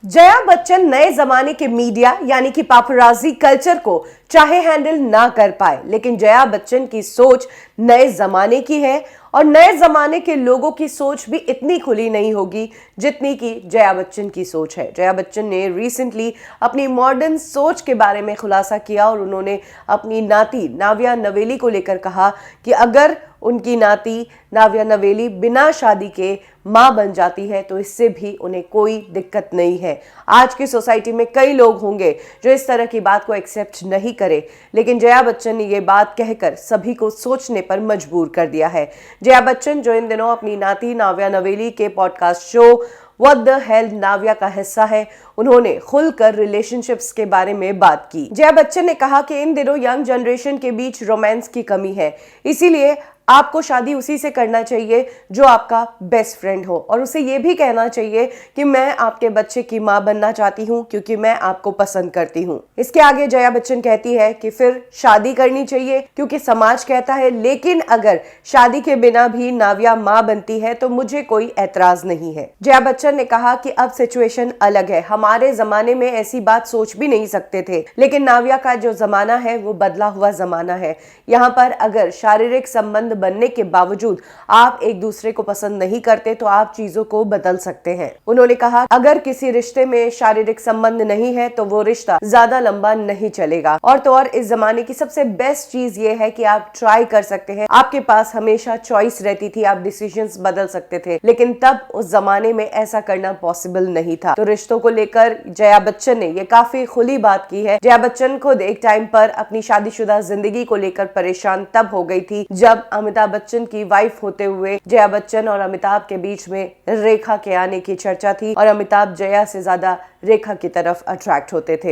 जया बच्चन नए जमाने के मीडिया यानी कि पापराजी कल्चर को चाहे हैंडल ना कर पाए, लेकिन जया बच्चन की सोच नए जमाने की है और नए जमाने के लोगों की सोच भी इतनी खुली नहीं होगी जितनी कि जया बच्चन की सोच है। जया बच्चन ने रिसेंटली अपनी मॉडर्न सोच के बारे में खुलासा किया और उन्होंने अपनी नाती नाव्या नवेली को लेकर कहा कि अगर उनकी नाती नाव्या नवेली बिना शादी के मां बन जाती है तो इससे भी उन्हें कोई दिक्कत नहीं है। आज की सोसाइटी में कई लोग होंगे जो इस तरह की बात को एक्सेप्ट नहीं करे, लेकिन जया बच्चन ने यह बात कहकर सभी को सोचने पर मजबूर कर दिया है। जया बच्चन जो इन दिनों अपनी नाती नाव्या नवेली के podcast show what the hell Navya का हिस्सा है, उन्होंने खुलकर रिलेशनशिप्स के बारे में बात की। जया बच्चन ने कहा कि इन दिनों यंग जनरेशन के बीच रोमांस की कमी है, इसीलिए आपको शादी उसी से करना चाहिए जो आपका बेस्ट फ्रेंड हो और उसे ये भी कहना चाहिए कि मैं आपके बच्चे की मां बनना चाहती हूं क्योंकि मैं आपको पसंद करती हूं। इसके आगे जया बच्चन कहती है कि फिर शादी करनी चाहिए क्योंकि समाज कहता है, लेकिन अगर शादी के बिना भी नाव्या मां बनती है तो मुझे कोई ऐतराज नहीं है। जया बच्चन ने कहा कि अब सिचुएशन अलग है, हमारे जमाने में ऐसी बात सोच भी नहीं सकते थे, लेकिन नाव्या का जो जमाना है वो बदला हुआ जमाना है। यहाँ पर अगर शारीरिक संबंध बनने के बावजूद आप एक दूसरे को पसंद नहीं करते तो आप चीजों को बदल सकते हैं। उन्होंने कहा अगर किसी रिश्ते में शारीरिक संबंध नहीं है तो वो रिश्ता ज्यादा लंबा नहीं चलेगा। और तो और इस जमाने की सबसे बेस्ट चीज ये है कि आप ट्राई कर सकते हैं, आपके पास हमेशा चॉइस रहती थी, आप डिसीजंस बदल सकते थे, लेकिन तब उस जमाने में ऐसा करना पॉसिबल नहीं था। तो रिश्तों को लेकर जया बच्चन ने ये काफी खुली बात की है। जया बच्चन खुद एक टाइम पर अपनी शादीशुदा जिंदगी को लेकर परेशान तब हो गई थी जब अमिताभ बच्चन की वाइफ होते हुए जया बच्चन और अमिताभ के बीच में रेखा के आने की चर्चा थी और अमिताभ जया से ज्यादा रेखा की तरफ अट्रैक्ट होते थे।